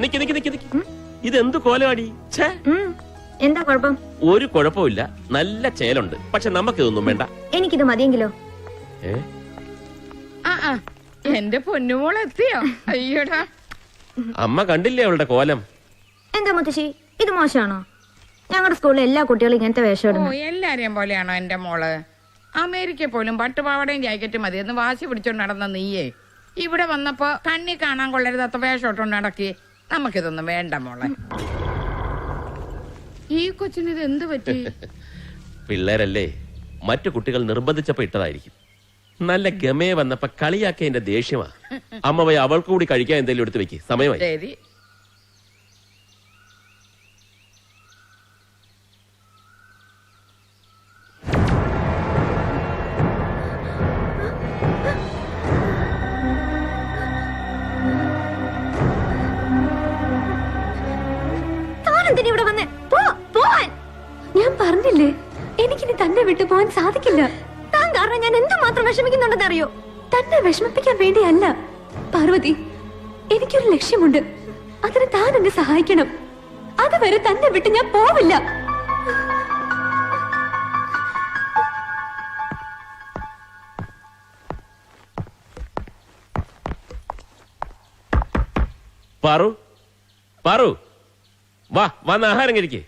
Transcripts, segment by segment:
നിക്ക് നിക്ക് നിക്ക് നിക്ക്. ഇതെന്ത് കോലവാടി? എന്താ കുഴപ്പം? ഒരു കുഴപ്പമില്ല, നല്ല ചേലുണ്ട്. പക്ഷെ നമുക്കിതൊന്നും വേണ്ട. എനിക്കിത് മതിയെങ്കിലോ? എന്റെ പൊന്നുമോൾ എത്തിയോ? അയ്യോടാ, അമ്മ കണ്ടില്ലേ അവളുടെ കോലം? എന്താ മുത്തശ്ശി, ഇത് മോശമാണോ? ഞങ്ങളുടെ സ്കൂളിലെ എല്ലാ കുട്ടികളും ഇങ്ങനത്തെ വേഷം ഇടുന്നു. എല്ലാരെയും പോലെയാണോ എന്റെ മോള്? അമേരിക്ക പോലും പട്ടുപാവടയും ജാക്കറ്റും മതിയെന്ന് വാശി പിടിച്ചോണ്ട് നടന്ന നീയേ ഇവിടെ വന്നപ്പോ കണ്ണി കാണാൻ കൊള്ളരുതാത്ത വേഷം ഇട്ടോണ്ട് നടക്കി. നമുക്കിതൊന്നും വേണ്ട മോളെ. ഈ കൊച്ചിന് ഇത് എന്ത് പറ്റി? പിള്ളേരല്ലേ, മറ്റു കുട്ടികൾ നിർബന്ധിച്ചപ്പോ ഇട്ടതായിരിക്കും. നല്ല ഗമയെ വന്നപ്പോ കളിയാക്കിയ എന്റെ ദേഷ്യമാ. അമ്മ പോയി അവൾക്ക് കൂടി കഴിക്കാൻ എന്തെങ്കിലും എടുത്തു വെക്ക്, സമയമായി. ശരി. ഇവിടെ വന്ന് ഞാൻ പറഞ്ഞില്ലേ എനിക്കിനി തന്നെ വിട്ടു പോകാൻ സാധിക്കില്ല. താൻ കാരണം ഞാൻ എന്തുമാത്രം വിഷമിക്കുന്നുണ്ടെന്ന് അറിയോ? തന്നെ വിഷമിപ്പിക്കാൻ വേണ്ടിയല്ല പാർവതി, എനിക്കൊരു ലക്ഷ്യമുണ്ട്. അതിന് താൻ എന്നെ സഹായിക്കണം. അതുവരെ തന്നെ വിട്ട് ഞാൻ പോവില്ല. പാറു, പാറു, വാ, വന്ന് ആഹാരം കഴിക്കേ.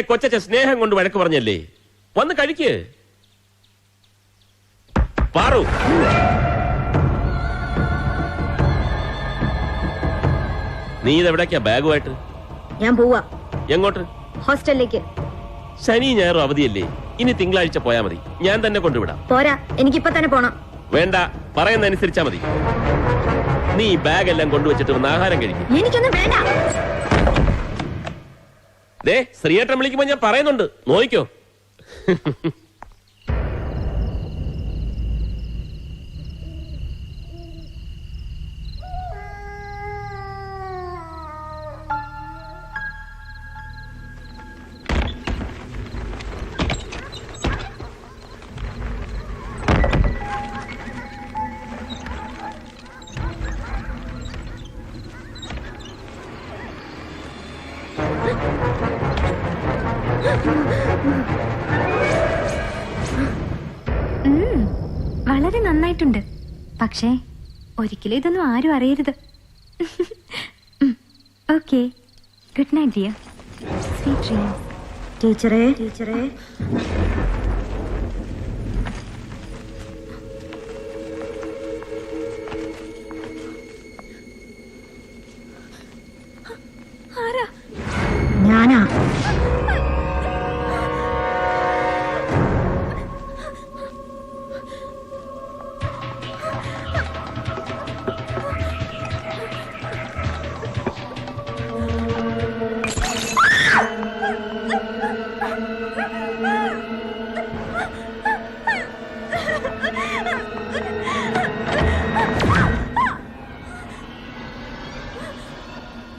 കൊച്ച സ്നേഹം കൊണ്ട് വഴക്ക് പറഞ്ഞല്ലേ, വന്ന് കഴിക്ക്. പാറു, നീ ഇതെവിടേക്കാ ബാഗുമായിട്ട്? ഞാൻ പോവാ. എങ്ങോട്ട്? ഹോസ്റ്റലിലേക്ക്. ശനി ഞായറും അവധിയല്ലേ, ഇനി തിങ്കളാഴ്ച പോയാ മതി. ഞാൻ തന്നെ കൊണ്ടുവിടാം. പോരാ, എനിക്കിപ്പോ തന്നെ പോണം. വേണ്ട, പറയുന്ന അനുസരിച്ചാ മതി. നീ ബാഗ് എല്ലാം കൊണ്ടുവച്ചിട്ട് വന്ന് ആഹാരം കഴിക്കും. എനിക്കൊന്നും വേണ്ട. ശ്രീയേട്ടൻ വിളിക്കുമ്പോ ഞാൻ പറയുന്നുണ്ട്, നോയിക്കോ. വളരെ നന്നായിട്ടുണ്ട്. പക്ഷേ ഒരിക്കലും ഇതൊന്നും ആരും അറിയരുത്. Okay, good night dear. Sweet dreams. ടീച്ചറേ, ടീച്ചറേ. ആരാ? ഞാനാ.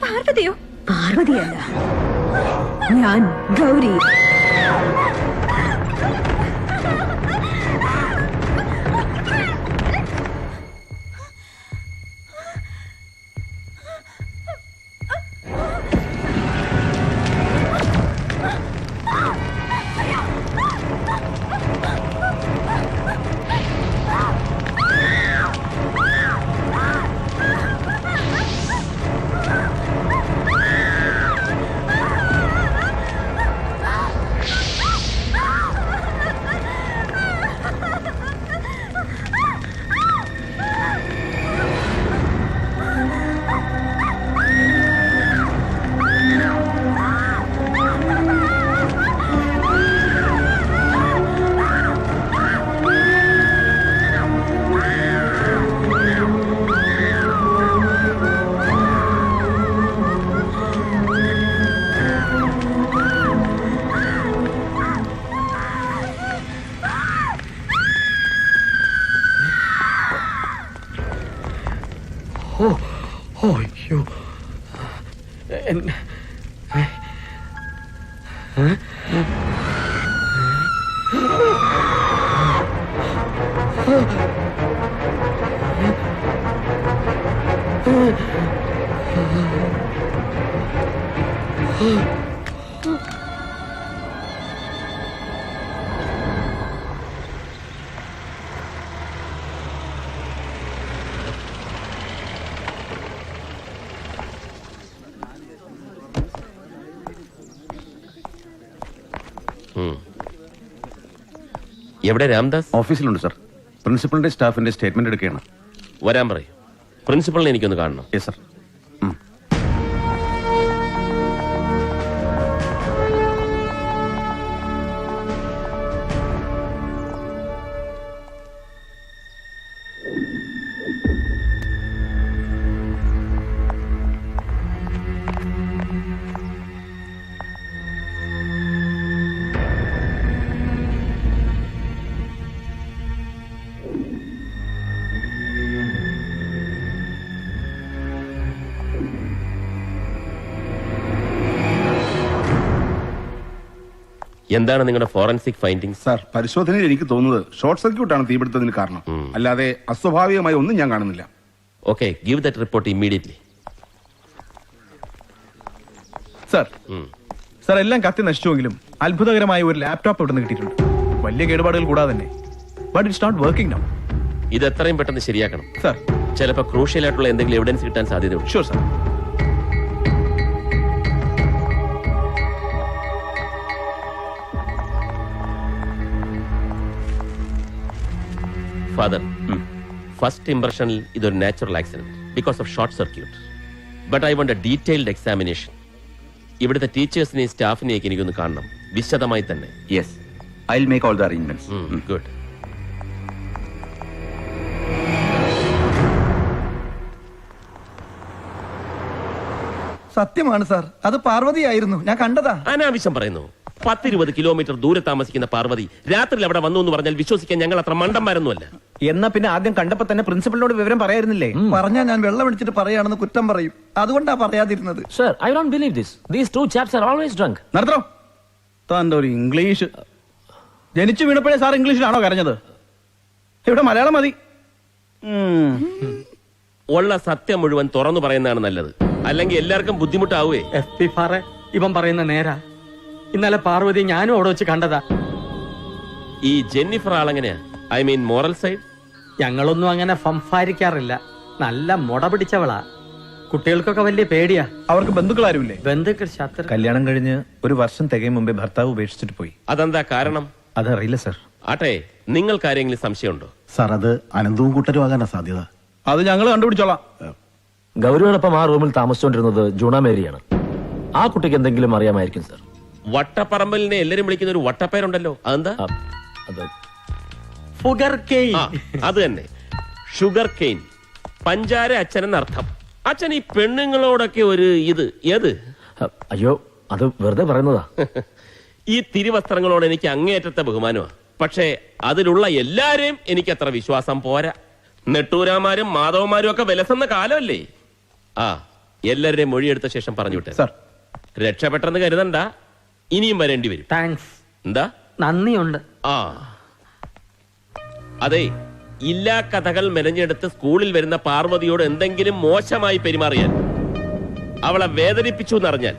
പാർവതിയോ? പാർവതിയല്ല, ഞാൻ ഗൗരി. അയ്യോ, എവിടെ രാംദാസ്? ഓഫീസിലുണ്ട് സർ. പ്രിൻസിപ്പലിന്റെ സ്റ്റാഫിന്റെ സ്റ്റേറ്റ്മെന്റ് എടുക്കുകയാണ്. വരാൻ പറയും. പ്രിൻസിപ്പളിനെ എനിക്കൊന്ന് കാണണം. Yes sir. എന്താണ് നിങ്ങളുടെ ഫോറൻസിക് ഫൈൻഡിങ്സ്? സാർ, പരിശോധനയിൽ എനിക്ക് തോന്നുന്നത് ഷോർട്ട് സർക്യൂട്ടാണ് തീപിടുത്തതിന് കാരണം. അല്ലാതെ അസ്വാഭാവികമായി ഒന്നും ഞാൻ കാണുന്നില്ല. Okay, give that report immediately. Sir, sir എല്ലാം കത്തി നശിച്ചുവെങ്കിലും അത്ഭുതകരമായ ഒരു ലാപ്ടോപ്പ് ഇവിടെ നിന്ന് കിട്ടിയിട്ടുണ്ട്. വലിയ കേടുപാടുകൾ കൂടാതെ തന്നെ. But it's not working now. ഇത് എത്രയും പെട്ടെന്ന് ശരിയാക്കണം സാർ. ചിലപ്പോൾ ക്രൂഷ്യൽ ആയിട്ടുള്ള എന്തെങ്കിലും എവിഡൻസ് കിട്ടാൻ സാധ്യതയുണ്ട്. Sure sir. ഫാദർ, ഫസ്റ്റ് ഇംപ്രഷനിൽ ഇതൊരു natural accident because of short circuit. But I won't A detailed examination. ഇവിടുത്തെ ടീച്ചേഴ്സിനെയും സ്റ്റാഫിനെയൊക്കെ എനിക്കൊന്ന് കാണണം, വിശദമായി തന്നെ. Yes, I will make all the arrangements. Good. സത്യമാണ് സാർ, അത് പാർവതിയായിരുന്നു, ഞാൻ കണ്ടതാ. അനാവശ്യം പറയുന്നു. 10-20 കിലോമീറ്റർ ദൂരെ താമസിക്കുന്ന പാർവതി രാത്രിയിൽ അവിടെ വന്നു എന്ന് പറഞ്ഞാൽ വിശ്വസിക്കാൻ ഞങ്ങൾ അത്ര മണ്ടന്മാരൊന്നുമല്ല. എന്നാ പിന്നെ ആദ്യം കണ്ടപ്പോ തന്നെ പ്രിൻസിപ്പലിനോട് വിവരം പറയായിരുന്നില്ലേ? പറഞ്ഞാ ഞാൻ വെള്ളം അടിച്ചിട്ട് പറയാണെന്ന് കുറ്റം പറയും, അതുകൊണ്ടാ പറയാതിരുന്നത്. Sir, I don't believe this. These two chaps are always drunk. നടത്തോ താൻ്റെ ഒരു ഇംഗ്ലീഷ്. ജനിച്ചു വീണപ്പോഴേ സാർ ഇംഗ്ലീഷിലാണോ കരഞ്ഞത്? ഇവിടെ മലയാളം മതി. ഉള്ള സത്യം മുഴുവൻ തുറന്നു പറയുന്നതാണ് നല്ലത്, അല്ലെങ്കിൽ എല്ലാവർക്കും ബുദ്ധിമുട്ടാവേ. ഇവൻ പറയുന്ന നേരാ. ഇന്നലെ പാർവതി ഞാനും അവിടെ വെച്ച് കണ്ടതാ. ഈ ജെന്നിഫർ ആളെങ്ങനെയാ? I mean moral side. ഞങ്ങളൊന്നും അങ്ങനെ സംസാരിക്കാറില്ല. നല്ല മുട പിടിച്ചവളാ. കുട്ടികൾക്കൊക്കെ വലിയ പേടിയാ. അവർക്ക് ബന്ധുക്കളാരുമില്ലേ? ബന്ധുക്കൾ ശത്രു. കല്യാണം കഴിഞ്ഞ് ഒരു വർഷം തികയും മുമ്പേ ഭർത്താവ് ഉപേക്ഷിച്ചിട്ട് പോയി. അതെന്താ കാരണം? അതറിയില്ല സാർ. ആട്ടെ, നിങ്ങൾക്ക് ആരെങ്കിലും സംശയമുണ്ടോ? സാർ, അത് അനന്തവും കൂട്ടരും ആകാനാ സാധ്യത. അത് ഞങ്ങൾ കണ്ടുപിടിച്ചോളാം. ഗൗരിയോടൊപ്പം ആ റൂമിൽ താമസിച്ചുകൊണ്ടിരുന്നത് ജൂണ മേരിയാണ്. ആ കുട്ടിക്ക് എന്തെങ്കിലും അറിയാമായിരിക്കും സാർ. വട്ടപ്പറമ്പലിനെ എല്ലാരും വിളിക്കുന്ന ഒരു വട്ടപ്പേരുണ്ടല്ലോ, അതെന്താ? അത് ഫുഗർ കെയിൻ. ആ, അത് തന്നെ, ഷുഗർ കെയിൻ. പഞ്ചാര അച്ഛൻ എന്നർത്ഥം. അച്ഛൻ ഈ പെണ്ണുങ്ങളോടൊക്കെ ഒരു ഇത് ഏത്? അയ്യോ, അത് വെറുതെ പറയുന്നതാ. ഈ തിരുവസ്ത്രങ്ങളോട് എനിക്ക് അങ്ങേയറ്റത്തെ ബഹുമാനമാണ്. പക്ഷേ അതിലുള്ള എല്ലാരെയും എനിക്ക് അത്ര വിശ്വാസം പോരാ. നെട്ടൂരാമാരും മാധവന്മാരും ഒക്കെ വിലസുന്ന കാലമല്ലേ? ആ, എല്ലാവരുടെയും മൊഴിയെടുത്ത ശേഷം പറഞ്ഞു വിട്ടെ. സാർ, രക്ഷപ്പെട്ടെന്ന് കരുതണ്ട, ഇനിയും വരേണ്ടി വരും. താങ്ക്സ്. എന്താ? നന്ദിയുണ്ട്. ആ, അതെ, ഇല്ലാ കഥകൾ മെനഞ്ഞെടുത്ത് സ്കൂളിൽ വരുന്ന പാർവതിയോട് എന്തെങ്കിലും മോശമായി പെരുമാറിയാൽ, അവളെ വേദനിപ്പിച്ചു എന്നറിഞ്ഞാൽ